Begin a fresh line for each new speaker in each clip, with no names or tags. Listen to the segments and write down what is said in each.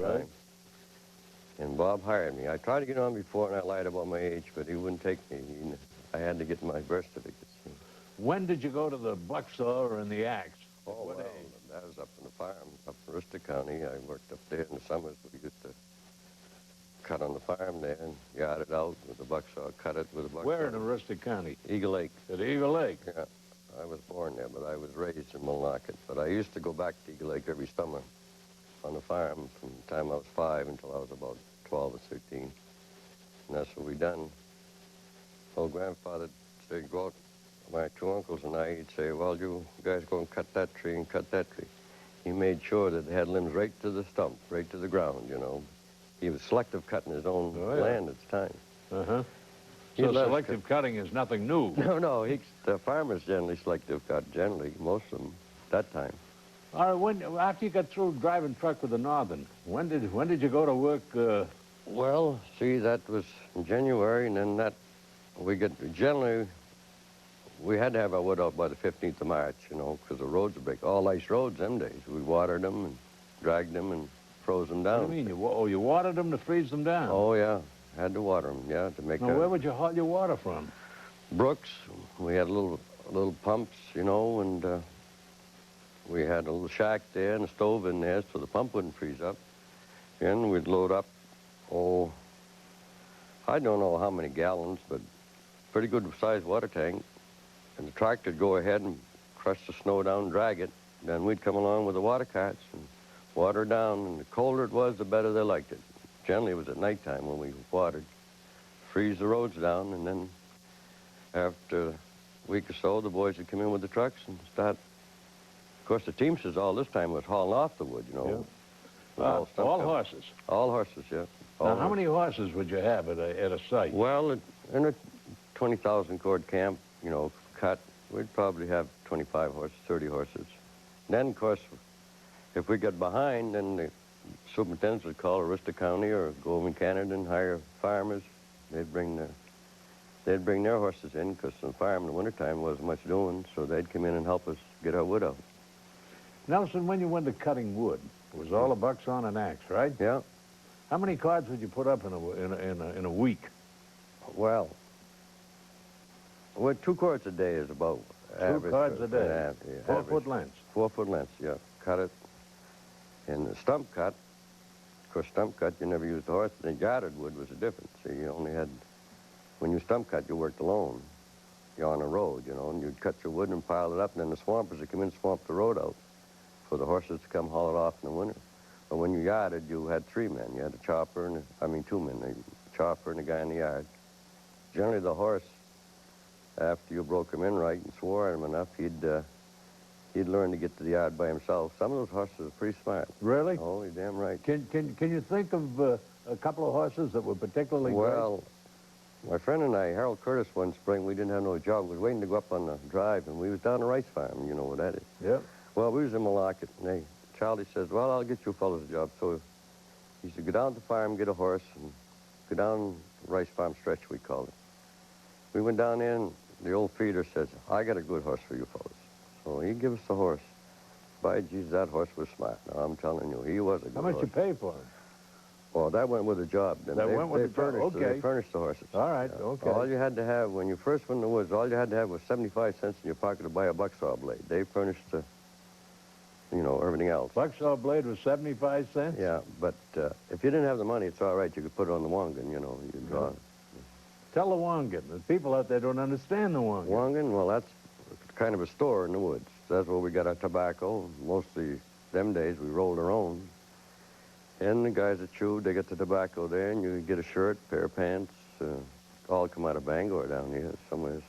Right.
time. And Bob hired me. I tried to get on before, and I lied about my age, but he wouldn't take me. I had to get my birth certificate.
When did you go to the bucksaw and the axe?
Oh,
What
well,
age?
that was up in the farm, up in Worcester County. I worked up there in the summers. We used to cut on the farm there and yard it out with a bucksaw, cut it with a bucksaw.
Where in Aroostook County?
Eagle Lake.
At Eagle Lake?
Yeah, I was born there, but I was raised in Millnocket. But I used to go back to Eagle Lake every summer on the farm from the time I was 5 until I was about 12 or 13. And that's what we done. Old grandfather said, go out, my 2 uncles and I, he'd say, well, you guys go and cut that tree and cut that tree. He made sure that they had limbs right to the stump, right to the ground, you know. He was selective cutting his own land at the time.
Uh-huh. So selective cutting is nothing new.
No, the farmers generally selective cut, most of them, at that time.
All right, after you got through driving truck with the Northern, when did you go to work?
Well, see, that was in January, and then generally, we had to have our wood out by the 15th of March, you know, because the roads were big. All ice roads them days. We watered them and dragged them and froze them down.
What do you mean? You watered them to freeze them down?
Oh, yeah. Had to water them, yeah, to make
Now, where would you haul your water from?
Brooks. We had little pumps, you know, and we had a little shack there and a stove in there so the pump wouldn't freeze up. And we'd load up, I don't know how many gallons, but pretty good-sized water tank. And the tractor would go ahead and crush the snow down and drag it. Then we'd come along with the water carts and water down. And the colder it was, the better they liked it. Generally, it was at nighttime when we watered. Freeze the roads down, and then after a week or so, the boys would come in with the trucks and start. Of course, the teamsters all this time was hauling off the wood, you know.
Yeah. All horses?
All horses, yeah.
Now, how many horses would you have at a site?
Well, in a 20,000 cord camp, you know, cut, we'd probably have 25 horses, 30 horses. Then, of course, if we got behind, then the superintendents would call Aroostook County or go over in Canada and hire farmers. They'd bring their horses in, because the farm in the wintertime wasn't much doing, so they'd come in and help us get our wood out.
Nelson, when you went to cutting wood, it was all a bucksaw and an axe, right?
Yeah.
How many cords would you put up in a week?
Well, 2 cords a day is about average.
2 cords a day. 4 foot lengths.
4 foot lengths, yeah. Cut it. And the stump cut, of course, stump cut, you never used the horse. The yarded wood was a difference. See, you only had, when you stump cut, you worked alone. You're on a road, you know, and you'd cut your wood and pile it up, and then the swampers would come in and swamp the road out for the horses to come haul it off in the winter. But when you yarded, you had 3 men. You had a chopper and, 2 men, a chopper and a guy in the yard. Generally, the horse, after you broke him in right and swore at him enough, he'd learn to get to the yard by himself. Some of those horses are pretty smart.
Really?
Oh, you're damn right.
Can you think of a couple of horses that were particularly
Well, my friend and I, Harold Curtis, one spring, we didn't have no job. We was waiting to go up on the drive, and we was down the rice farm. You know what that is.
Yeah.
Well, we was in Millnocket, and Charlie says, well, I'll get you fellas a job. So he said, go down to the farm, get a horse, and go down rice farm stretch, we called it. We went down there, and the old feeder says, I got a good horse for you fellas. So he gave us the horse. By Jesus, that horse was smart. Now, I'm telling you, he was a good horse.
How much you pay for it?
Well, that went with the job.
That went with the job, okay.
They furnished the horses.
All right, okay.
All you had to have, when you first went in the woods, all you had to have was 75 cents in your pocket to buy a bucksaw blade. They furnished the, everything else.
Bucksaw blade was 75 cents?
Yeah, but if you didn't have the money, it's all right. You could put it on the wangan, you draw it.
Tell the wangan. The people out there don't understand the wangan.
Wangan, well, that's kind of a store in the woods. That's where we got our tobacco. Mostly them days we rolled our own. And the guys that chewed, they get the tobacco there, and you get a shirt, pair of pants, all come out of Bangor down here somewhere.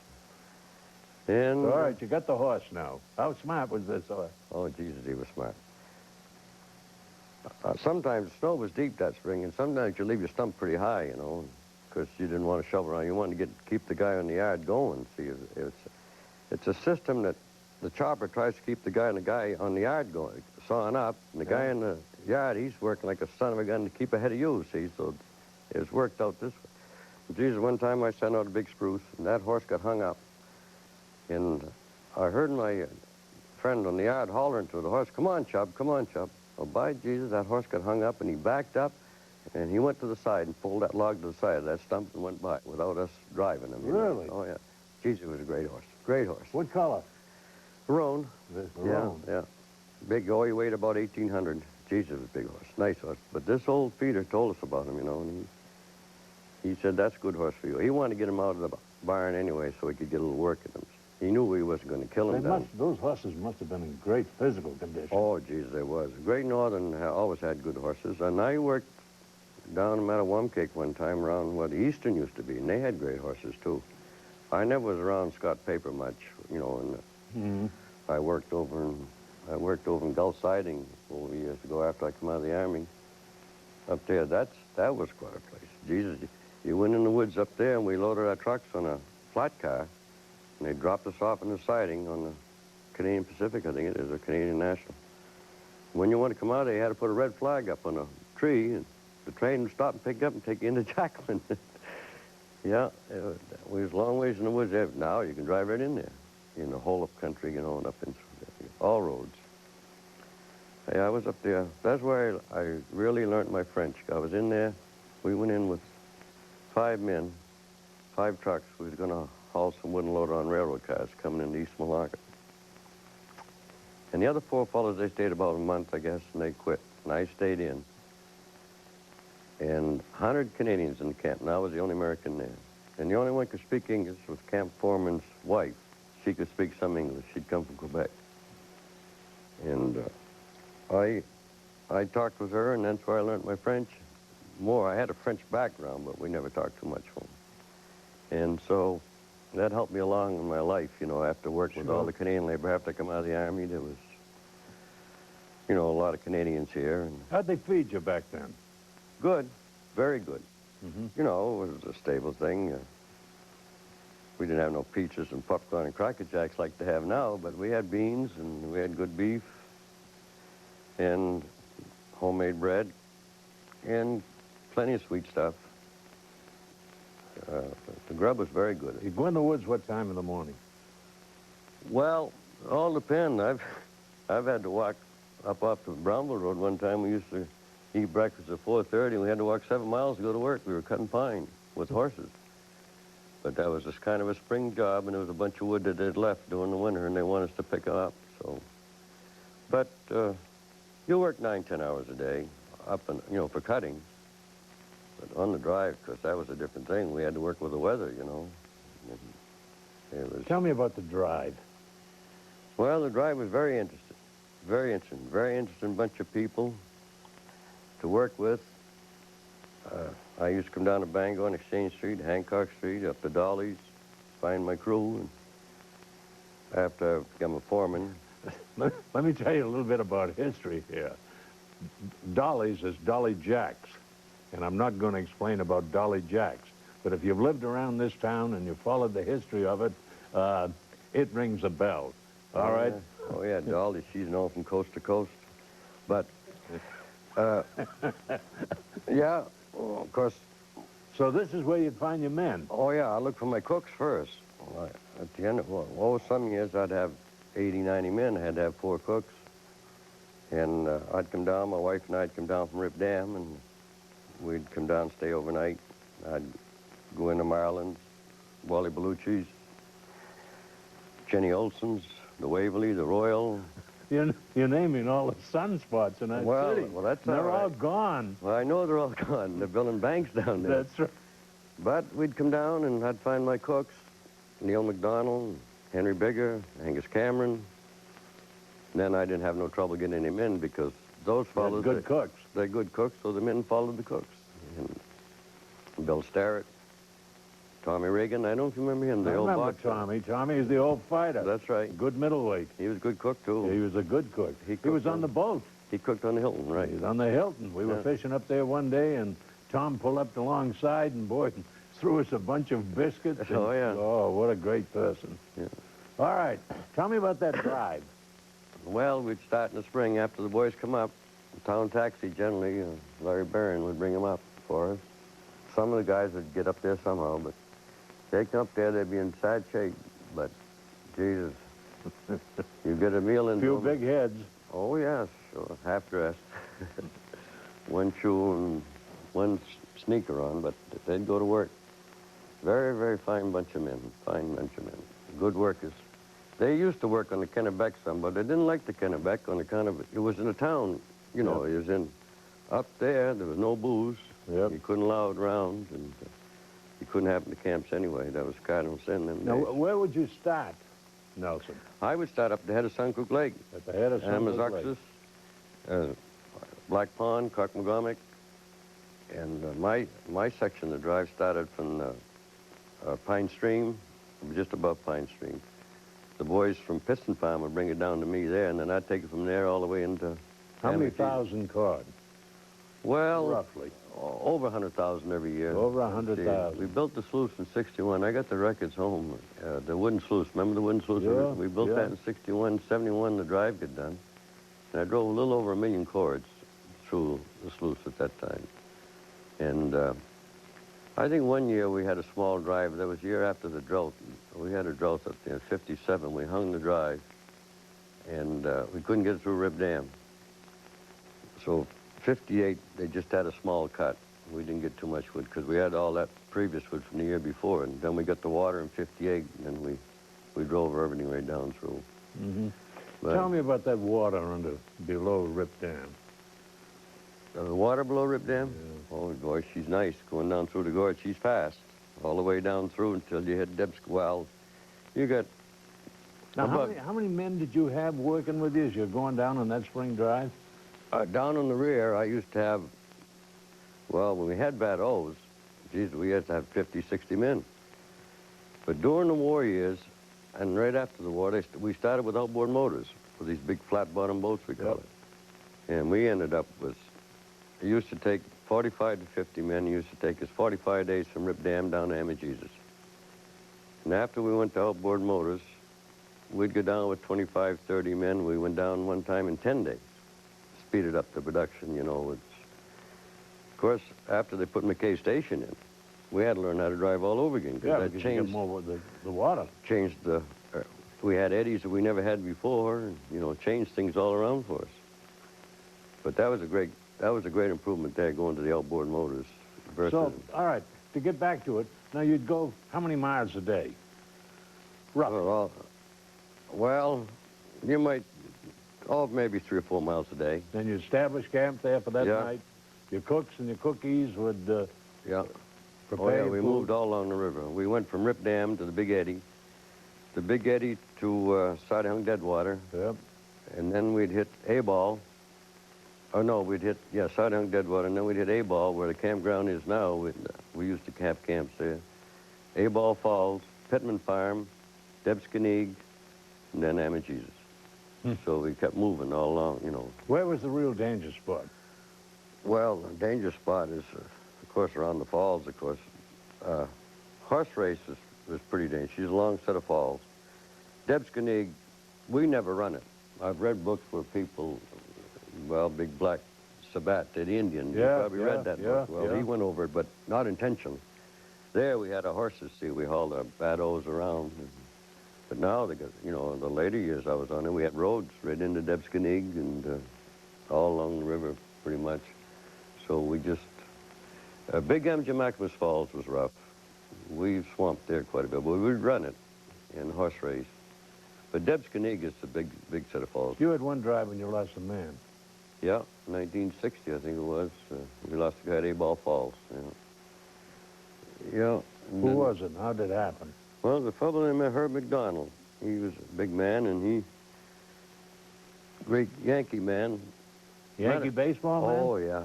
And
all right, you got the horse now. How smart was this horse?
Oh, Jesus, he was smart. Sometimes the snow was deep that spring, and sometimes you leave your stump pretty high, because you didn't want to shovel around. You wanted to keep the guy on the yard going. See, it's a system that the chopper tries to keep the guy on the yard going, sawing up, and the guy in the yard, he's working like a son of a gun to keep ahead of you, see, so it was worked out this way. Jesus, one time I sent out a big spruce, and that horse got hung up, and I heard my friend on the yard hollering to the horse, come on, Chub, come on, Chub. Well, by Jesus, that horse got hung up, and he backed up, and he went to the side and pulled that log to the side of that stump and went by without us driving him.
Really?
Oh, yeah. Jesus was a great horse. Great horse.
What color?
Roan.
Roan.
Yeah. Big, he weighed about 1,800. Jesus was a big horse. Nice horse. But this old feeder told us about him, and he said, that's a good horse for you. He wanted to get him out of the barn anyway so he could get a little work in him. He knew he wasn't going to kill him.
Those horses must have been in great physical condition.
Oh, geez, they was. Great Northern always had good horses. And I worked down in Mattawamkeag one time around what Eastern used to be, and they had great horses, too. I never was around Scott Paper much, and I worked over in Gulf Siding 4 years ago after I come out of the Army. Up there, that was quite a place. Jesus, you went in the woods up there, and we loaded our trucks on a flat car, and they dropped us off in the siding on the Canadian Pacific, I think it is, or Canadian National. When you want to come out there, you had to put a red flag up on a tree, and the train would stop and pick you up and take you into Jacqueline. Yeah, we was a long ways in the woods there. Now you can drive right in there, in the whole up country, and up in all roads. Hey, I was up there. That's where I really learned my French. I was in there. We went in with 5 men, 5 trucks. We was going to haul some wooden loader on railroad cars coming into East Malarkey. And the other 4 fellows, they stayed about a month, I guess, and they quit. And I stayed in. And 100 Canadians in the camp, and I was the only American there. And the only one could speak English was Camp Foreman's wife. She could speak some English. She'd come from Quebec. And I talked with her, and that's where I learned my French more. I had a French background, but we never talked too much for them. And so that helped me along in my life, after working with all the Canadian labor. After I come out of the Army, there was, a lot of Canadians here. And
how'd they feed you back then?
good, very good. It was a stable thing. We didn't have no peaches and popcorn and Cracker Jacks like they have now, but we had beans, and we had good beef, and homemade bread, and plenty of sweet stuff. The grub was very good.
You go in the woods what time in the morning?
Well, all depends. I've had to walk up off the Brownville Road one time. We used to eat breakfast at 4:30, and we had to walk 7 miles to go to work. We were cutting pine with horses. But that was just kind of a spring job, and there was a bunch of wood that they'd left during the winter, and they wanted us to pick up, so. But you work 9, 10 hours a day, up and, for cutting. But on the drive, because that was a different thing. We had to work with the weather, And it was...
Tell me about the drive.
Well, the drive was very interesting. Very interesting. Very interesting bunch of people to work with. I used to come down to Bangor on Exchange Street, Hancock Street, up to Dolly's, find my crew. And after I became a foreman.
Let me tell you a little bit about history here. Dolly's is Dolly Jacks, and I'm not going to explain about Dolly Jacks, but if you've lived around this town and you followed the history of it, it rings a bell. All right?
Oh, yeah, Dolly, she's known from coast to coast. But, yeah, well, of course.
So this is where you'd find your men?
Oh, yeah, I look for my cooks first. At the end of, some years I'd have 80, 90 men. I had to have 4 cooks. And I'd come down, my wife and I'd come down from Rip Dam, and we'd come down, stay overnight. I'd go into Marlin's, Wally Bellucci's, Jenny Olson's, the Waverly, the Royal.
You're naming all the sunspots in that city.
Well, that's
all right. They're all
right.
gone.
Well, I know they're all gone. They're building banks down there.
That's right.
But we'd come down, and I'd find my cooks, Neil McDonald, Henry Bigger, Angus Cameron. And then I didn't have no trouble getting any men because those fellows...
They're good cooks.
They're good cooks, so the men followed the cooks. And Bill Starrett, Tommy Reagan, I don't know if you remember him, the old boxer.
Tommy. Tommy is the old fighter.
That's right.
Good middleweight.
He was a good cook, too.
He was a good cook. He was on the boat.
He cooked on the Hilton, right.
He was on the Hilton. We were fishing up there one day, and Tom pulled up alongside, and boy, threw us a bunch of biscuits. And,
oh, yeah.
Oh, what a great person.
Yeah.
All right. Tell me about that drive.
Well, we'd start in the spring after the boys come up. The town taxi, generally, Larry Barron would bring them up for us. Some of the guys would get up there somehow, but they come up there, they'd be in sad shape. But, Jesus, you get a meal in...
A few big heads.
Oh, yes. or half dressed, one shoe and one sneaker on, but they'd go to work. Very, very fine bunch of men, good workers. They used to work on the Kennebec some, but they didn't like the Kennebec on account of, it was in a town, you know, it was in, up there was no booze.
Yep.
You couldn't allow it around, and you couldn't have the camps anyway. That was cardinal sin them
Now,
days.
where would you start, Nelson?
I would start up at the head of Suncook Lake.
At the head of Suncook Lake.
Amazoxus, Black Pond, Cockmagomic, and my section of the drive started from Pine Stream, just above Pine Stream. The boys from Piston Farm would bring it down to me there, and then I'd take it from there all the way into...
How many thousand card?
Well,
roughly.
Over 100,000 every year.
Over 100,000.
We built the sluice in '61. I got the records home. The wooden sluice. Remember the wooden sluice?
Yeah,
We built that in '61. '71, the drive got done. And I drove a little over 1 million cords through the sluice at that time. And I think one year we had a small drive. That was the year after the drought. We had a drought up there in '57. We hung the drive, and we couldn't get it through Rib Dam. So '58, they just had a small cut. We didn't get too much wood because we had all that previous wood from the year before. And then we got the water in '58, and then we drove everything right down through.
Mm-hmm. Tell me about that water below Rip Dam.
The water below Rip Dam?
Yeah.
Oh, boy, she's nice. Going down through the gorge, she's fast. All the way down through until you hit Deb's. Well, you got...
Now, how many men did you have working with you as you're going down on that spring drive?
Down on the rear, I used to have, well, when we had bad O's, geez, we had to have 50, 60 men. But during the war years, and right after the war, we started with outboard motors, with these big flat-bottom boats, we call it. And we ended up with, it used to take 45 to 50 men. It used to take us 45 days from Rip Dam down to Amagesus. And after we went to outboard motors, we'd go down with 25, 30 men. We went down one time in 10 days. Speeded up the production, you know. Of course, after they put McKay Station in, we had to learn how to drive all over again.
Yeah, because you get more with the water.
Changed the, we had eddies that we never had before, and, you know, changed things all around for us. But that was a great improvement there, going to the outboard motors. Versus,
So, all right, to get back to it, now you'd go how many miles a day? Roughly.
Well, you might, maybe 3 or 4 miles a day.
Then you establish camp there for that
Yeah.
night. Your cooks and your cookies would prepare
we
food.
moved all along the river. We went from Rip Dam to the Big Eddy to Soddy Hung Deadwater,
Yep.
and then we'd hit A-Ball. Oh, no, we'd hit, Soddy Hung Deadwater, and then we'd hit A-Ball, where the campground is now. We used to have camps there. A-Ball Falls, Pittman Farm, Debscaneag, and then Amagesus. So we kept moving all along, you know.
Where was the real danger spot?
Well, the danger spot is, of course, around the falls, of course. Horse race was pretty dangerous. She's a long set of falls. Debscaneag, we never run it. I've read books where people, well, Big Black Sabat, the Indian, you probably read that book. Well, he went over it, but not intentionally. There we had our horses, see, we hauled our bad O's around. But now, you know, the later years I was on it, we had roads right into Debscaneag and all along the river, pretty much. So we just, Big Amjamackmas Falls was rough. We swamped there quite a bit, but we'd run it in horse race. But Debscaneag is the big set of falls.
You had one drive when you lost a man.
Yeah, 1960, I think it was. We lost a guy at A-Ball Falls. Yeah.
Who was it and how did it happen?
Well, the fellow named Herb McDonald. He was a big man, and great Yankee man.
Yankee baseball man?
Oh, yeah.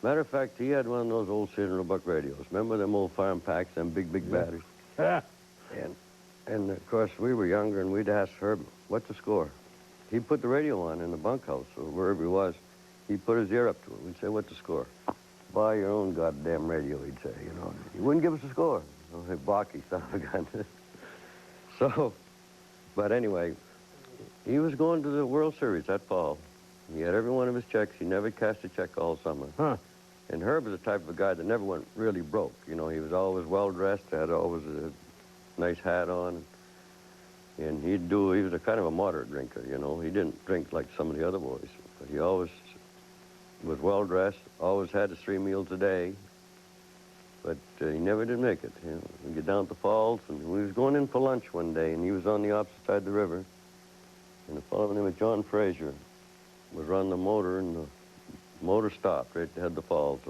Matter of fact, he had one of those old Cedar Buck radios. Remember them old farm packs, them big batteries? And, of course, we were younger, and we'd ask Herb, what's the score? He'd put the radio on in the bunkhouse, or wherever he was. He'd put his ear up to it. We'd say, what's the score? Buy your own goddamn radio, he'd say, you know. He wouldn't give us a score. Oh, hey, Balky, son of a gun. So, but anyway, he was going to the World Series that fall. He had every one of his checks. He never cashed a check all summer.
Huh.
And Herb was the type of a guy that never went really broke. You know, he was always well-dressed, had always a nice hat on. And he was a kind of a moderate drinker, you know. He didn't drink like some of the other boys. But he always was well-dressed, always had his 3 meals a day, but he never did make it. You know, we get down at the falls, and we was going in for lunch one day, and he was on the opposite side of the river, and a fellow named John Frazier was running the motor, and the motor stopped right ahead of the falls.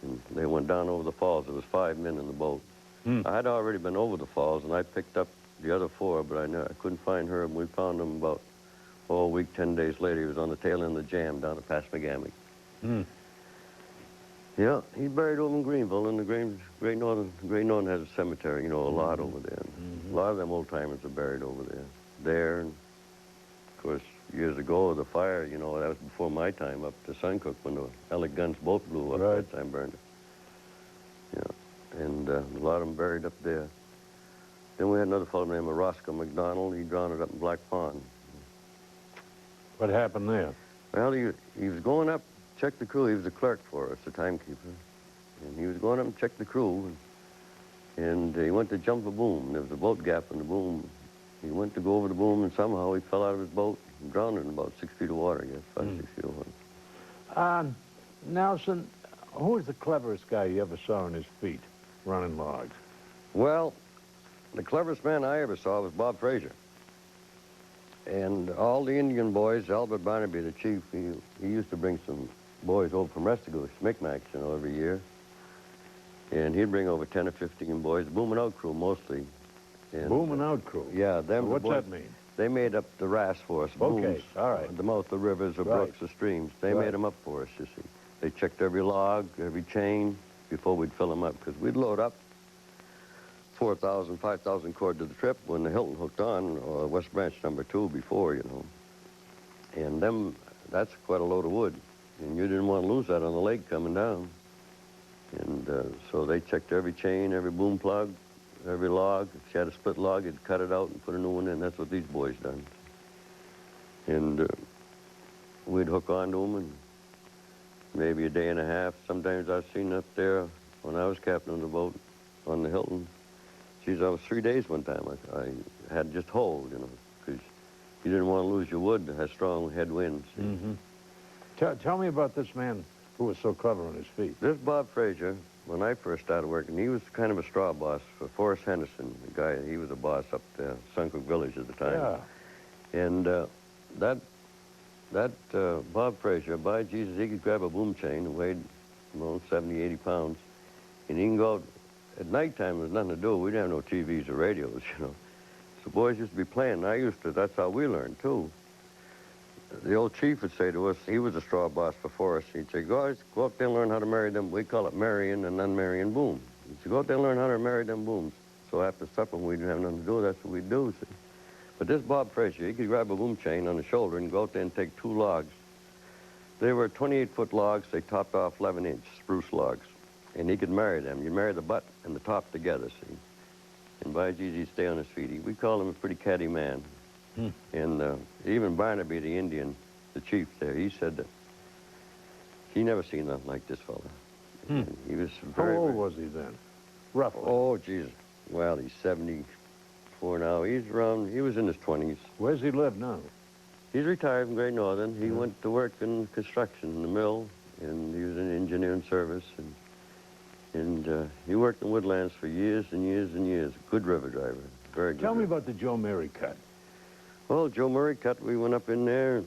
And they went down over the falls. There was 5 men in the boat. I had already been over the falls, and I picked up the other 4, but I couldn't find Herb. We found him about a week, 10 days later. He was on the tail end of the jam down at Passamagamig. Yeah, he's buried over in Greenville, and the Great Northern has a cemetery, you know, a lot over there. A lot of them old-timers are buried over there. There, and of course, years ago, the fire, you know, that was before my time up to Suncook when the Ellick guns both blew up. That time, burned it. Yeah, and a lot of them buried up there. Then we had another fellow named Roscoe McDonald. He drowned up in Black Pond.
What happened there?
Well, he was going up, check the crew. He was a clerk for us, a timekeeper. And he was going up and check the crew. And he went to jump a boom. There was a boat gap in the boom. He went to go over the boom, and somehow he fell out of his boat and drowned in about 6 feet of water, I guess, 5, 6 feet of water.
Nelson, who was the cleverest guy you ever saw on his feet running logs?
Well, the cleverest man I ever saw was Bob Frazier. And all the Indian boys, Albert Barnaby, the chief, he used to bring some boys over from Restigouche, Micmacs, you know, every year. And he'd bring over 10 or 15 boys, booming out crew mostly. And,
booming out crew?
Yeah. Them,
What's
boys,
that mean?
They made up the RAS for us.
Okay,
booms,
all right.
At the mouth of rivers or brooks or streams. They made them up for us, you see. They checked every log, every chain before we'd fill them up, because we'd load up 4,000, 5,000 cord to the trip when the Hilton hooked on, or West Branch number 2 before, you know. And that's quite a load of wood. And you didn't want to lose that on the lake coming down. And so they checked every chain, every boom plug, every log. If you had a split log, you'd cut it out and put a new one in. That's what these boys done. And we'd hook onto them, and maybe a day and a half. Sometimes I've seen up there when I was captain of the boat on the Hilton. Geez, I was 3 days one time. I had just hold, you know, because you didn't want to lose your wood that has strong headwinds.
Tell me about this man who was so clever on his feet.
This Bob Frazier, when I first started working, he was kind of a straw boss for Forrest Henderson, the guy. He was a boss up there, Suncook Village at the time. Yeah. And Bob Frazier, by Jesus, he could grab a boom chain that weighed, you know, 70, 80 pounds, and he can go out. At nighttime, there was nothing to do. We didn't have no TVs or radios, you know. So boys used to be playing. That's how we learned, too. The old chief would say to us, he was a straw boss before us, he'd say, guys, go up there and learn how to marry them. We call it marrying and unmarrying boom. He'd say, go up there and learn how to marry them booms. So after supper, when we didn't have nothing to do, that's what we'd do, see. But this Bob Frazier, he could grab a boom chain on the shoulder and go out there and take 2 logs. They were 28-foot logs. They topped off 11-inch spruce logs. And he could marry them. You marry the butt and the top together, see. And by Jesus, he'd stay on his feet. We call him a pretty catty man. And even Barnaby, the Indian, the chief there, he said that he never seen nothing like this fella. He was very...
How old was he then, roughly?
Oh, Jesus. Well, he's 74 now. He was in his 20s.
Where's he live now?
He's retired from Great Northern. He went to work in construction in the mill, and he was in engineering service. And he worked in woodlands for years and years and years. Good river driver, very good.
Tell me about the Joe Murray cut.
Well, Joe Murray cut, we went up in there.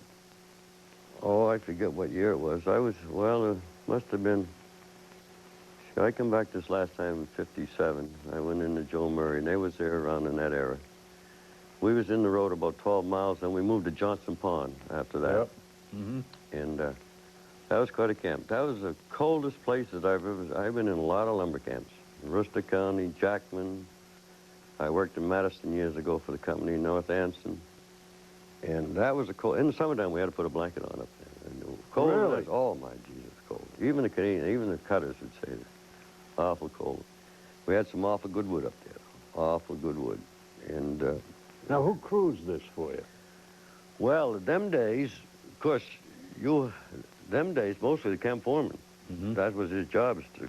Oh, I forget what year it was. It must have been, I come back this last time in 57. I went into Joe Murray, and they was there around in that era. We was in the road about 12 miles, and we moved to Johnson Pond after that.
Yep.
And that was quite a camp. That was the coldest place that I've been in a lot of lumber camps. Worcester County, Jackman. I worked in Madison years ago for the company, North Anson. And that was a cold. In the summertime, we had to put a blanket on up there. And cold.
Really?
Oh, my Jesus, cold. Even the Canadians, even the cutters would say that. Awful cold. We had some awful good wood up there. Awful good wood. And
now, who cruised this for you?
well, them days, of course, mostly the camp foreman. That was his job, is to,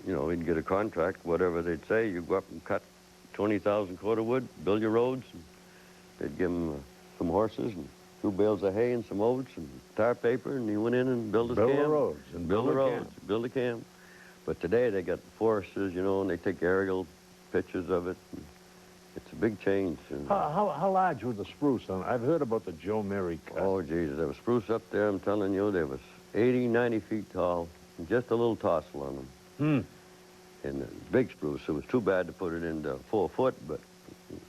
you know, he'd get a contract, whatever they'd say. You go up and cut 20,000 cord of wood, build your roads. And they'd give him some horses, and 2 bales of hay and some oats and tar paper, and he went in and built his camp.
Build the roads and
Build the
a
roads,
camp.
build a camp. But today they got foresters, you know, and they take aerial pictures of it. It's a big change. And,
How large was the spruce? I've heard about the Joe Mary cut.
oh, Jesus, there was spruce up there, I'm telling you. There was 80, 90 feet tall, and just a little tossle on them. And the big spruce, it was too bad to put it into 4 foot, but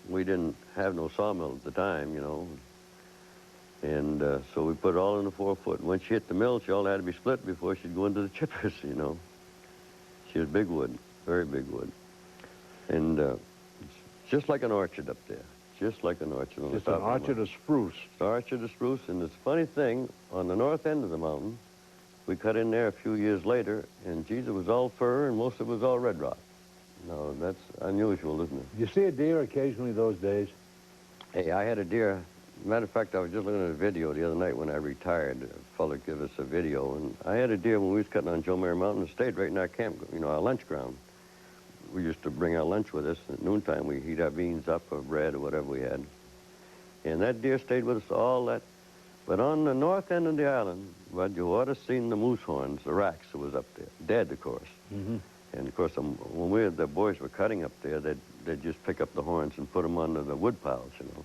we didn't have no sawmill at the time, you know. And so we put it all in the 4 foot. When she hit the mill, she all had to be split before she'd go into the chippers, you know. She was big wood, very big wood. And it's just like an orchard up there, just like an orchard.
Just an orchard of spruce.
It's an orchard of spruce, and it's a funny thing, on the north end of the mountain, we cut in there a few years later, and geez, it was all fir, and most of it was all red rock. No, that's unusual, isn't it?
You see a deer occasionally those days?
Hey, I had a deer. Matter of fact, I was just looking at a video the other night when I retired. A fella gave us a video, and I had a deer when we was cutting on Joe Mary Mountain. It stayed right in our camp, you know, our lunch ground. We used to bring our lunch with us. At noontime, we'd heat our beans up or bread or whatever we had. And that deer stayed with us all that. But on the north end of the island, Bud, you ought to seen the moose horns, the racks that was up there. Dead, of course. And, of course, when the boys were cutting up there, they'd just pick up the horns and put them under the wood piles, you know.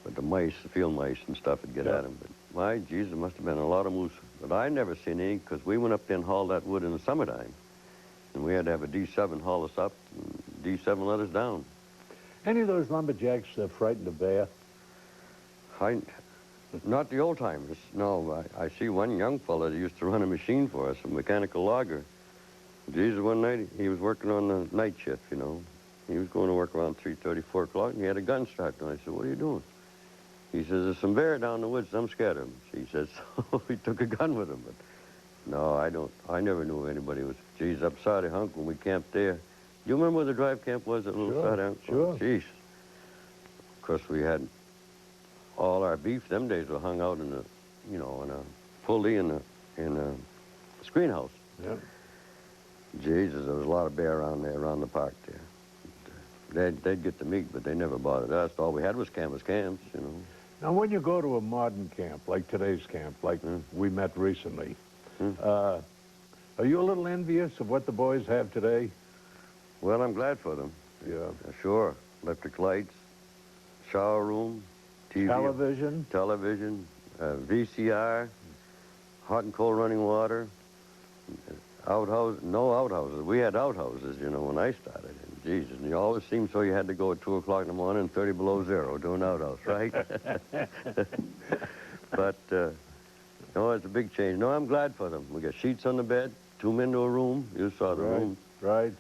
But the mice, the field mice and stuff would get at them. But my, geez, there must have been a lot of moose. But I never seen any, because we went up there and hauled that wood in the summertime. And we had to have a D7 haul us up, and D7 let us down.
Any of those lumberjacks frightened a bear?
Not the old-timers, no. I see one young fella that used to run a machine for us, a mechanical logger. Jesus, one night, he was working on the night shift, you know. He was going to work around 3:30, 4 o'clock, and he had a gun strapped on. I said, what are you doing? He says, there's some bear down in the woods, I'm scared of him. He says, so he took a gun with him. But no, I never knew anybody was, geez, up Soddy Hunk when we camped there. You remember where the drive camp was at Little Soddy Hunk?
Sure.
Geez. Of course, we had all our beef them days were hung out in a, you know, in a pulley in a screen house.
Yep.
Jesus, there was a lot of bear around there, around the park there. They'd get the meat, but they never bothered us. All we had was camps, you know.
Now, when you go to a modern camp, like today's camp, like we met recently, are you a little envious of what the boys have today?
Well, I'm glad for them.
Yeah.
Sure. Electric lights, shower room, TV. Television, VCR, hot and cold running water, no outhouses. We had outhouses, you know, when I started. And Jesus, and you always seemed so you had to go at 2 o'clock in the morning, 30 below zero, to an outhouse, right? But, no, it's a big change. No, I'm glad for them. We got sheets on the bed, 2 men to a room. You saw the room.
Right.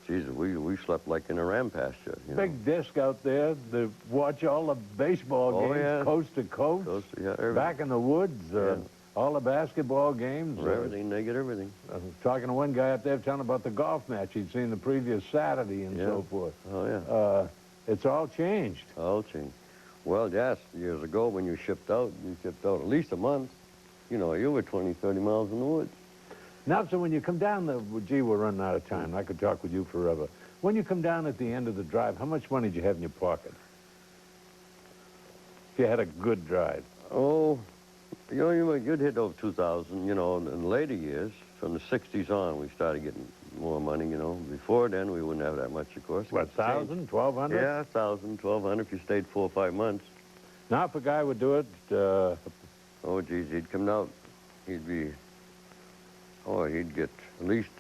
Jesus, we slept like in a ram pasture. You
Big disc out there to watch all the baseball games, coast to coast.
Everything.
Back in the woods, all the basketball games.
Everything, they get everything.
I was talking to one guy up there telling about the golf match he'd seen the previous Saturday and so forth.
Oh, yeah.
It's all changed.
All changed. Well, yes, years ago when you shipped out at least a month. You know, you were 20, 30 miles in the woods.
Now, so when you come down gee, we're running out of time. I could talk with you forever. When you come down at the end of the drive, how much money did you have in your pocket? If you had a good drive.
Oh, you know, you'd hit over 2,000, you know, in later years. From the 60s on, we started getting more money, you know. Before then, we wouldn't have that much, of course.
What, 1,000, 1,200?
Yeah, 1,000, 1,200 if you stayed 4 or 5 months.
Now, if a guy would do it...
Oh, geez, he'd come out, he'd get at least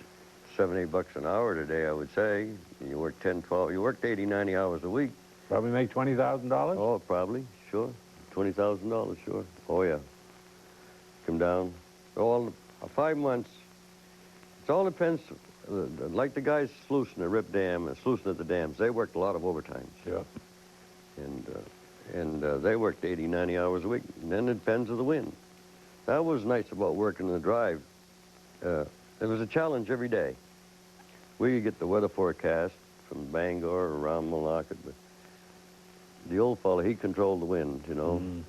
$7, $8 an hour today, I would say. You worked 10, 12, you worked 80, 90 hours a week.
Probably make $20,000?
Oh, probably, sure. $20,000, sure. Oh, yeah. Come down. All 5 months. It all depends. Like the guys sluicing the Rip Dam and sluicing at the dams, they worked a lot of overtimes.
Yeah.
And they worked 80, 90 hours a week. And then it depends on the wind. That was nice about working in the drive. There was a challenge every day. We could get the weather forecast from Bangor or around Millinocket, but the old fella, he controlled the wind, you know. And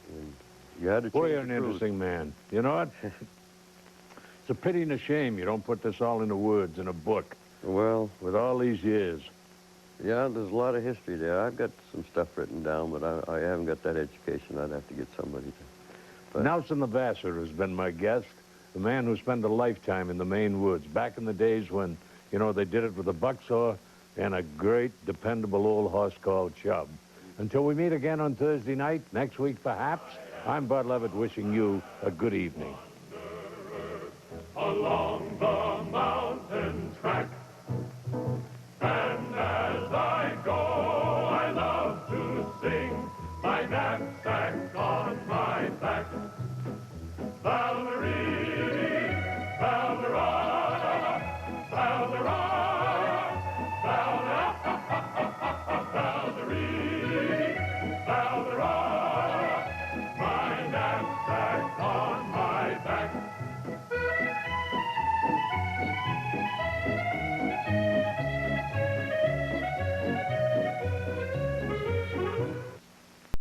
you had to change
Boy, you're an
the cruise.
interesting man. You know what? It's a pity and a shame you don't put this all in the woods in a book.
Well,
with all these years.
Yeah, there's a lot of history there. I've got some stuff written down, but I haven't got that education. I'd have to get somebody to. But
Nelson LeVasseur has been my guest, the man who spent a lifetime in the Maine woods, back in the days when, you know, they did it with a bucksaw and a great, dependable old horse called Chubb. Until we meet again on Thursday night, next week perhaps, I'm Bud Leavitt wishing you a good evening.